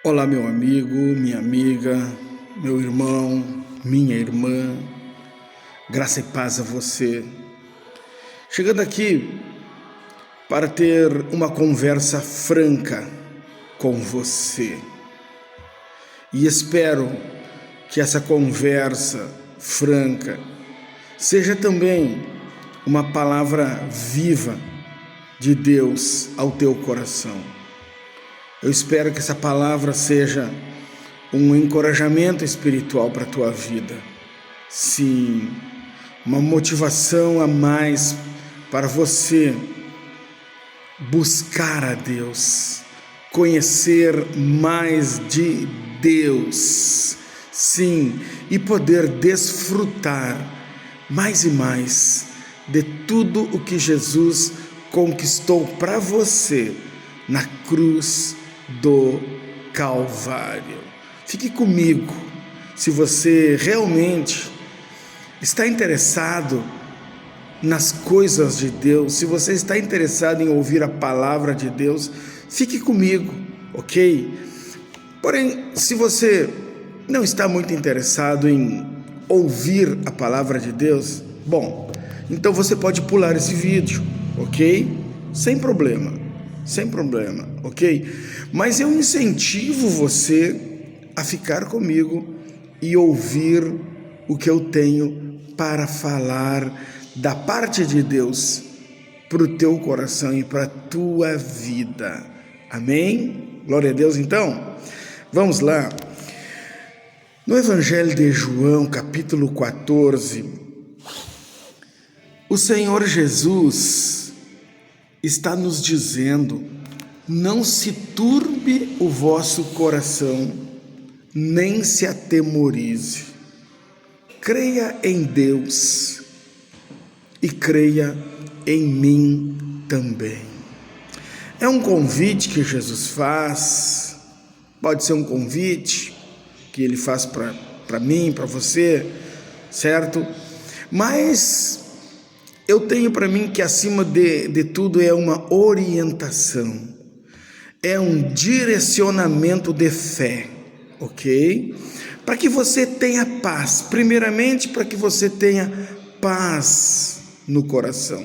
Olá, meu amigo, minha amiga, meu irmão, minha irmã, graça e paz a você. Chegando aqui para ter uma conversa franca com você. E espero que essa conversa franca seja também uma palavra viva de Deus ao teu coração. Eu espero que essa palavra seja um encorajamento espiritual para a tua vida. Sim, uma motivação a mais para você buscar a Deus, conhecer mais de Deus. Sim, e poder desfrutar mais e mais de tudo o que Jesus conquistou para você na cruz do Calvário. Fique comigo, se você realmente está interessado nas coisas de Deus, se você está interessado em ouvir a palavra de Deus, fique comigo, ok? Porém, se você não está muito interessado em ouvir a palavra de Deus, bom, então você pode pular esse vídeo, ok? Sem problema, ok? Mas eu incentivo você a ficar comigo e ouvir o que eu tenho para falar da parte de Deus para o teu coração e para a tua vida. Amém? Glória a Deus. Então, vamos lá. No Evangelho de João, capítulo 14, o Senhor Jesus está nos dizendo: não se turbe o vosso coração, nem se atemorize. Creia em Deus e creia em mim também. É um convite que Jesus faz, pode ser um convite que ele faz para mim, para você, certo? Mas eu tenho para mim que acima de tudo é uma orientação, é um direcionamento de fé, ok? Para que você tenha paz, primeiramente para que você tenha paz no coração.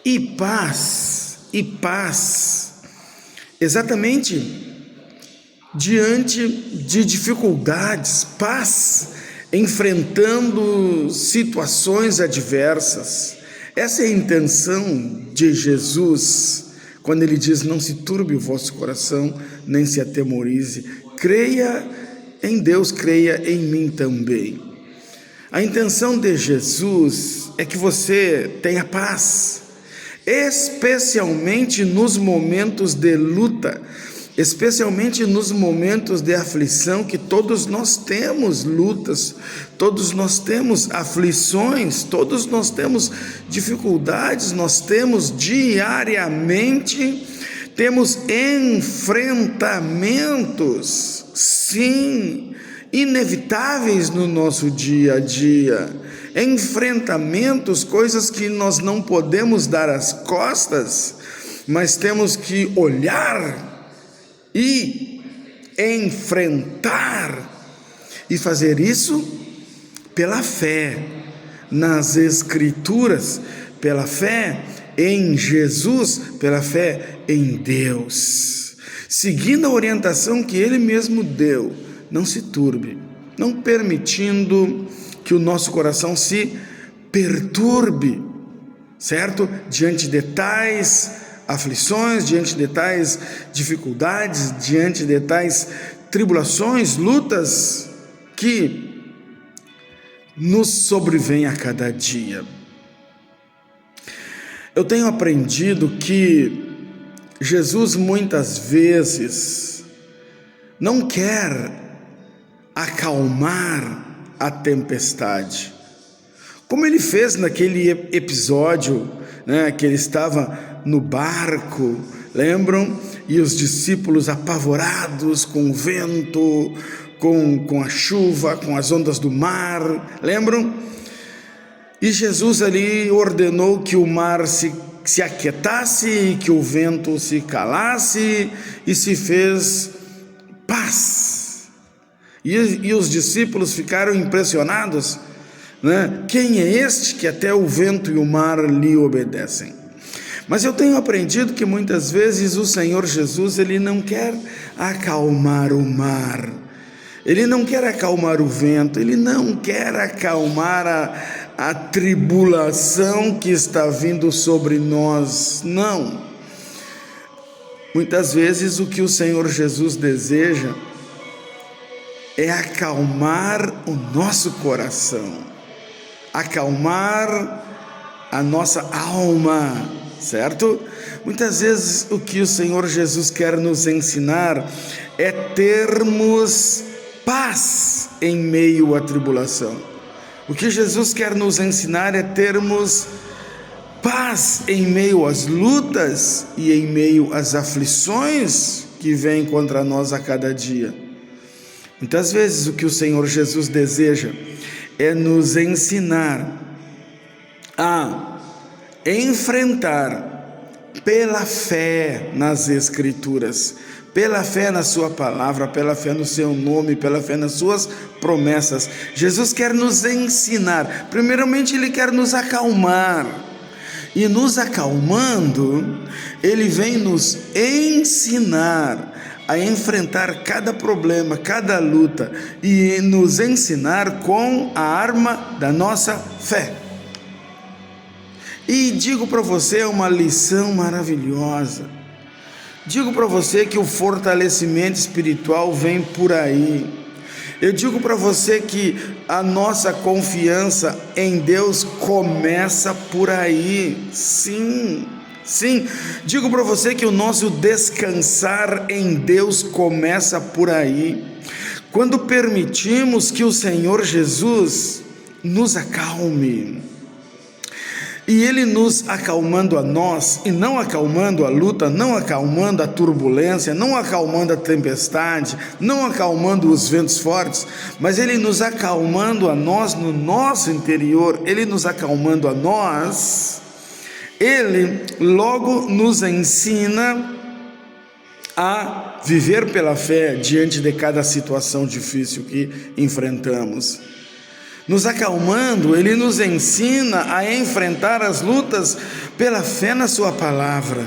E paz, exatamente diante de dificuldades, paz enfrentando situações adversas. Essa é a intenção de Jesus, quando ele diz: não se turbe o vosso coração, nem se atemorize. Creia em Deus, creia em mim também. A intenção de Jesus é que você tenha paz, especialmente nos momentos de luta, especialmente nos momentos de aflição, que todos nós temos lutas, todos nós temos aflições, todos nós temos dificuldades, nós temos diariamente, temos enfrentamentos, sim, inevitáveis no nosso dia a dia, enfrentamentos, coisas que nós não podemos dar as costas, mas temos que olhar e enfrentar, e fazer isso pela fé nas Escrituras, pela fé em Jesus, pela fé em Deus, seguindo a orientação que Ele mesmo deu. Não se turbe, não permitindo que o nosso coração se perturbe, certo? Diante de tais aflições, diante de tais dificuldades, diante de tais tribulações, lutas que nos sobrevêm a cada dia. Eu tenho aprendido que Jesus muitas vezes não quer acalmar a tempestade, como ele fez naquele episódio, que ele estava no barco, lembram? E os discípulos apavorados com o vento, com a chuva, com as ondas do mar, lembram? E Jesus ali ordenou que o mar se aquietasse, que o vento se calasse, e se fez paz. E os discípulos ficaram impressionados, né? Quem é este que até o vento e o mar lhe obedecem? Mas eu tenho aprendido que muitas vezes o Senhor Jesus, Ele não quer acalmar o mar, Ele não quer acalmar o vento, Ele não quer acalmar a tribulação que está vindo sobre nós, não. Muitas vezes o que o Senhor Jesus deseja é acalmar o nosso coração, acalmar a nossa alma, certo? Muitas vezes o que o Senhor Jesus quer nos ensinar é termos paz em meio à tribulação. O que Jesus quer nos ensinar é termos paz em meio às lutas e em meio às aflições que vêm contra nós a cada dia. Muitas vezes o que o Senhor Jesus deseja é nos ensinar a enfrentar pela fé nas Escrituras, pela fé na sua palavra, pela fé no seu nome, pela fé nas suas promessas. Jesus quer nos ensinar. Primeiramente, Ele quer nos acalmar, e nos acalmando, Ele vem nos ensinar a enfrentar cada problema, cada luta, e nos ensinar com a arma da nossa fé. E digo para você, é uma lição maravilhosa. Digo para você que o fortalecimento espiritual vem por aí. Eu digo para você que a nossa confiança em Deus começa por aí. Sim. Digo para você que o nosso descansar em Deus começa por aí. Quando permitimos que o Senhor Jesus nos acalme, e Ele nos acalmando a nós, e não acalmando a luta, não acalmando a turbulência, não acalmando a tempestade, não acalmando os ventos fortes, mas Ele nos acalmando a nós no nosso interior, Ele nos acalmando a nós, Ele logo nos ensina a viver pela fé diante de cada situação difícil que enfrentamos. Nos acalmando, Ele nos ensina a enfrentar as lutas pela fé na sua palavra.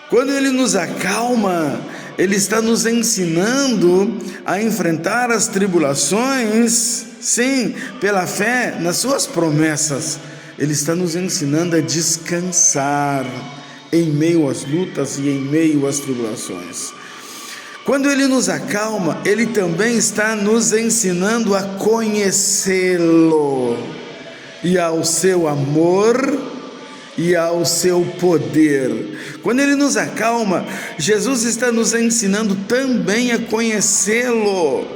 Quando Ele nos acalma, Ele está nos ensinando a enfrentar as tribulações, sim, pela fé nas suas promessas. Ele está nos ensinando a descansar em meio às lutas e em meio às tribulações. Quando Ele nos acalma, Ele também está nos ensinando a conhecê-lo, e ao seu amor e ao seu poder. Quando Ele nos acalma, Jesus está nos ensinando também a conhecê-lo,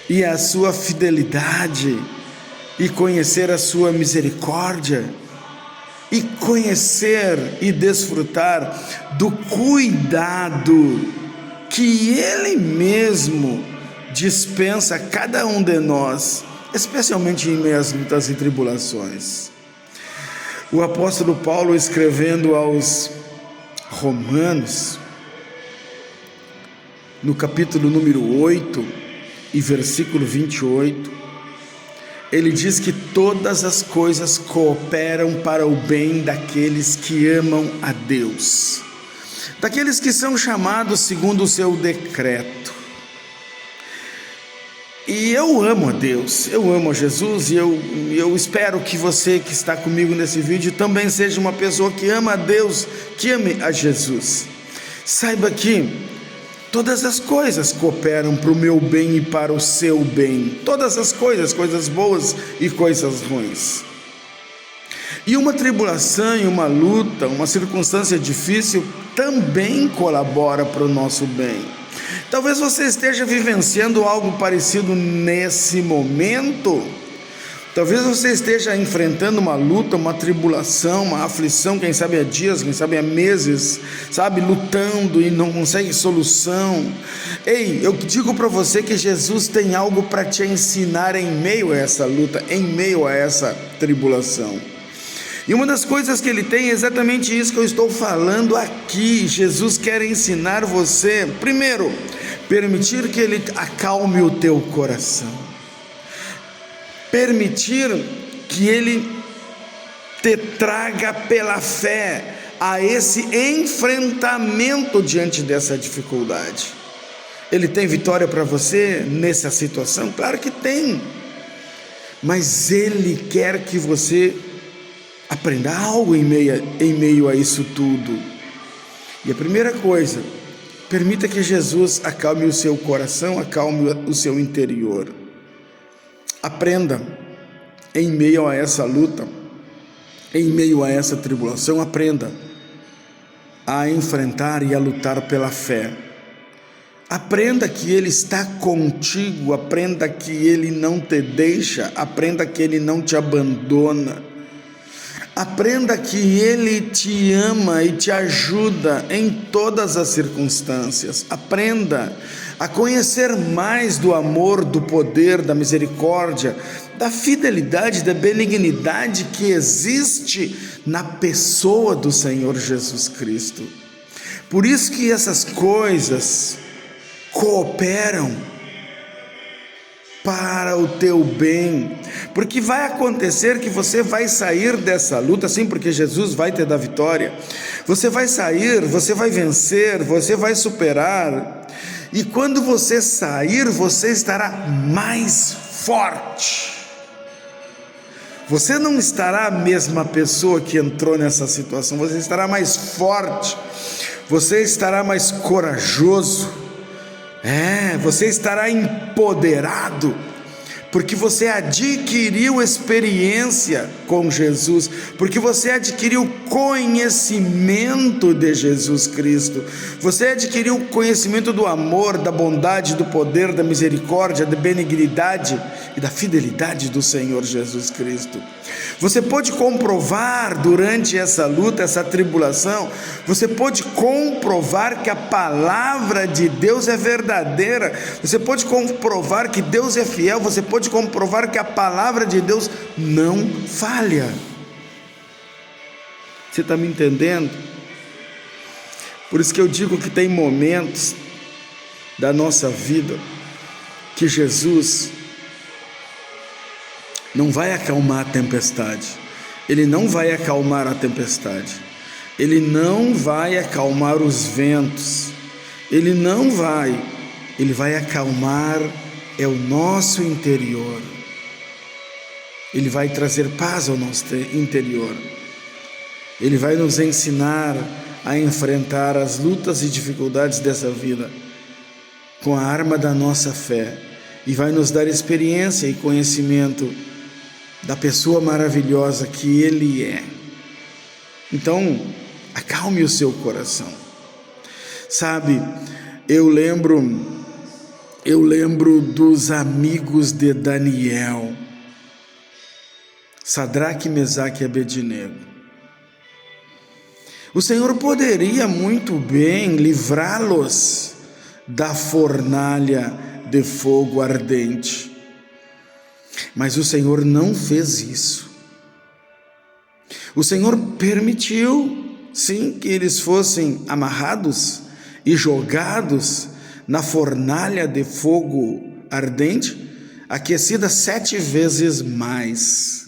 e a sua fidelidade, e conhecer a sua misericórdia, e conhecer e desfrutar do cuidado que Ele mesmo dispensa a cada um de nós, especialmente em meio às lutas e tribulações. O apóstolo Paulo, escrevendo aos Romanos, no capítulo número 8 e versículo 28, ele diz que todas as coisas cooperam para o bem daqueles que amam a Deus, daqueles que são chamados segundo o seu decreto. E eu amo a Deus, eu amo a Jesus, e eu espero que você que está comigo nesse vídeo também seja uma pessoa que ama a Deus, que ame a Jesus. Saiba que todas as coisas cooperam para o meu bem e para o seu bem, todas as coisas, coisas boas e coisas ruins. E uma tribulação e uma luta, uma circunstância difícil também colabora para o nosso bem. Talvez você esteja vivenciando algo parecido nesse momento. Talvez você esteja enfrentando uma luta, uma tribulação, uma aflição, quem sabe há dias, quem sabe há meses, sabe, lutando e não consegue solução. Ei, eu digo para você que Jesus tem algo para te ensinar em meio a essa luta, em meio a essa tribulação. E uma das coisas que ele tem é exatamente isso que eu estou falando aqui. Jesus quer ensinar você, primeiro, permitir que ele acalme o teu coração, permitir que ele te traga pela fé a esse enfrentamento diante dessa dificuldade. Ele tem vitória para você nessa situação? Claro que tem, mas ele quer que você aprenda algo em meio a isso tudo. E a primeira coisa, permita que Jesus acalme o seu coração, acalme o seu interior. Aprenda em meio a essa luta, em meio a essa tribulação, aprenda a enfrentar e a lutar pela fé. Aprenda que Ele está contigo, aprenda que Ele não te deixa, aprenda que Ele não te abandona, aprenda que Ele te ama e te ajuda em todas as circunstâncias. Aprenda a conhecer mais do amor, do poder, da misericórdia, da fidelidade, da benignidade que existe na pessoa do Senhor Jesus Cristo. Por isso que essas coisas cooperam para o teu bem, porque vai acontecer que você vai sair dessa luta, sim, porque Jesus vai te dar vitória. Você vai sair, você vai vencer, você vai superar, e quando você sair, você estará mais forte. Você não estará a mesma pessoa que entrou nessa situação, você estará mais forte, você estará mais corajoso, você estará empoderado, porque você adquiriu experiência com Jesus, porque você adquiriu conhecimento de Jesus Cristo, você adquiriu conhecimento do amor, da bondade, do poder, da misericórdia, da benignidade e da fidelidade do Senhor Jesus Cristo. Você pode comprovar durante essa luta, essa tribulação, você pode comprovar que a palavra de Deus é verdadeira, você pode comprovar que Deus é fiel, você pode comprovar que a palavra de Deus não falha. Você está me entendendo? Por isso que eu digo que tem momentos da nossa vida que Jesus não vai acalmar a tempestade, Ele não vai acalmar a tempestade, Ele não vai acalmar os ventos, Ele vai acalmar o nosso interior, Ele vai trazer paz ao nosso interior, Ele vai nos ensinar a enfrentar as lutas e dificuldades dessa vida com a arma da nossa fé, e vai nos dar experiência e conhecimento da pessoa maravilhosa que Ele é. Então, acalme o seu coração. Sabe, eu lembro dos amigos de Daniel, Sadraque, Mesaque e Abednego. O Senhor poderia muito bem livrá-los da fornalha de fogo ardente, mas o Senhor não fez isso. O Senhor permitiu, sim, que eles fossem amarrados e jogados na fornalha de fogo ardente, aquecida 7 vezes mais.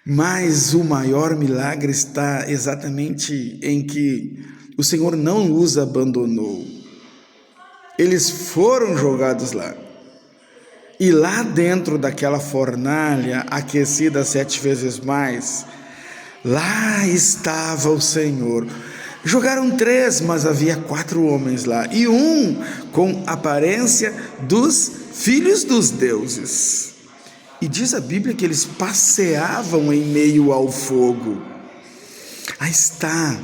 Mas o maior milagre está exatamente em que o Senhor não os abandonou. Eles foram jogados lá. E lá dentro daquela fornalha, aquecida 7 vezes mais, lá estava o Senhor. Jogaram 3, mas havia 4 homens lá, e um com aparência dos filhos dos deuses. E diz a Bíblia que eles passeavam em meio ao fogo. Aí está,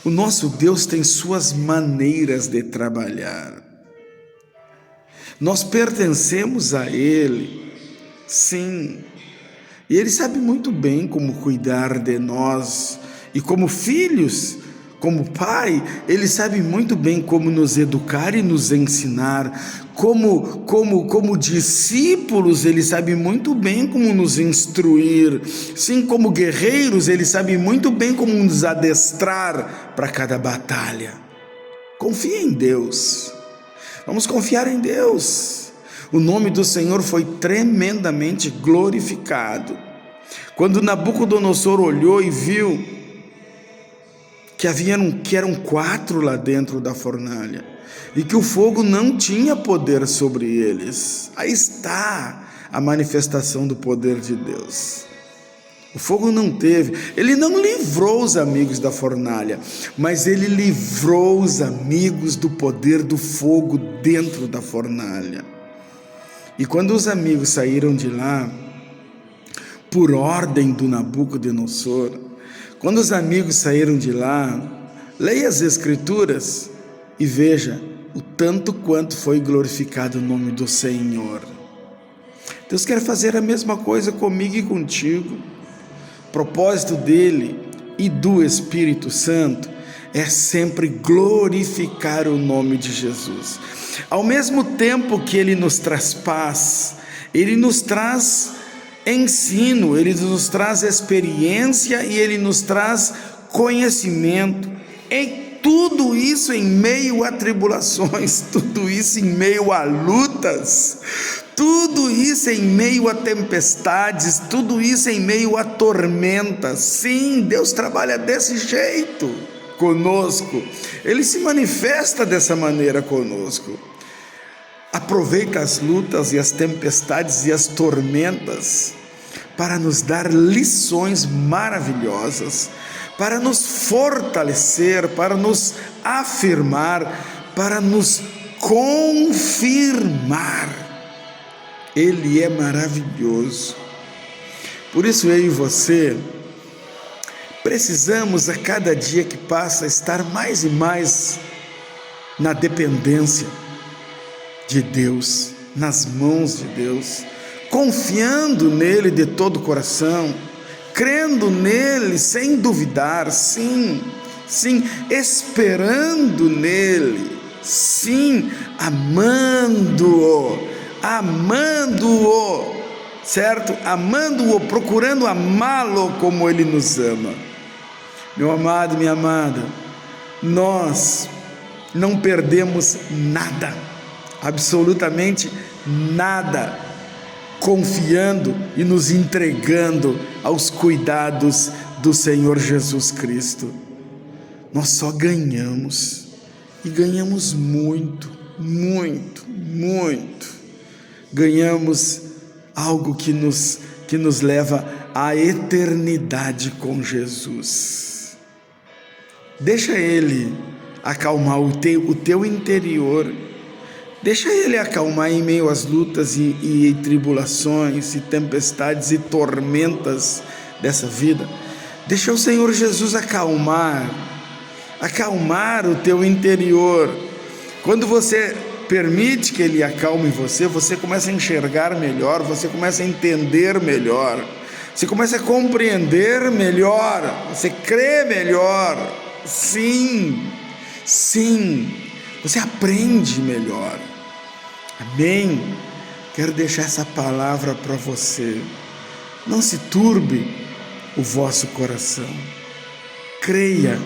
o nosso Deus tem suas maneiras de trabalhar. Nós pertencemos a Ele, sim, e Ele sabe muito bem como cuidar de nós, e como filhos, Como pai, Ele sabe muito bem como nos educar e nos ensinar. Como discípulos, Ele sabe muito bem como nos instruir. Sim, como guerreiros, Ele sabe muito bem como nos adestrar para cada batalha. Confia em Deus. Vamos confiar em Deus. O nome do Senhor foi tremendamente glorificado. Quando Nabucodonosor olhou e viu que eram 4 lá dentro da fornalha, e que o fogo não tinha poder sobre eles. Aí está a manifestação do poder de Deus. O fogo não teve, ele não livrou os amigos da fornalha, mas ele livrou os amigos do poder do fogo dentro da fornalha. E quando os amigos saíram de lá, por ordem do Nabucodonosor, quando os amigos saíram de lá, leia as Escrituras e veja o tanto quanto foi glorificado o nome do Senhor. Deus quer fazer a mesma coisa comigo e contigo. O propósito dele e do Espírito Santo é sempre glorificar o nome de Jesus. Ao mesmo tempo que ele nos traz paz, ele nos traz ensino, ele nos traz experiência e ele nos traz conhecimento. Em tudo isso em meio a tribulações, tudo isso em meio a lutas, tudo isso em meio a tempestades, tudo isso em meio a tormentas. Sim, Deus trabalha desse jeito conosco, Ele se manifesta dessa maneira conosco. Aproveita as lutas e as tempestades e as tormentas para nos dar lições maravilhosas, para nos fortalecer, para nos afirmar, para nos confirmar. Ele é maravilhoso. Por isso eu e você precisamos a cada dia que passa estar mais e mais na dependência de Deus, nas mãos de Deus, confiando nele de todo o coração, crendo nele sem duvidar, sim, esperando nele, sim, amando-o, certo? Amando-o, procurando amá-lo como ele nos ama. Meu amado, minha amada, nós não perdemos nada, absolutamente nada, confiando e nos entregando aos cuidados do Senhor Jesus Cristo. Nós só ganhamos, e ganhamos muito, muito, muito. Ganhamos algo que nos leva à eternidade com Jesus. Deixa Ele acalmar o teu interior. Deixa Ele acalmar em meio às lutas e tribulações e tempestades e tormentas dessa vida. Deixa o Senhor Jesus acalmar o teu interior. Quando você permite que Ele acalme você, você começa a enxergar melhor, você começa a entender melhor, você começa a compreender melhor, você crê melhor. Sim, você aprende melhor. Amém? Quero deixar essa palavra para você. Não se turbe o vosso coração. Creia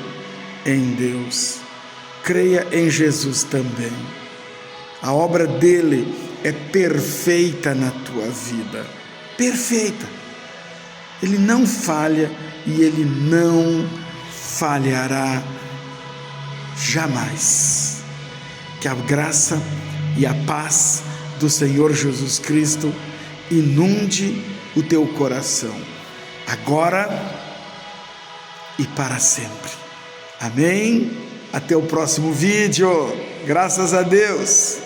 em Deus. Creia em Jesus também. A obra dele é perfeita na tua vida. Perfeita. Ele não falha e ele não falhará jamais. Que a graça e a paz do Senhor Jesus Cristo inunde o teu coração, agora e para sempre. Amém? Até o próximo vídeo. Graças a Deus.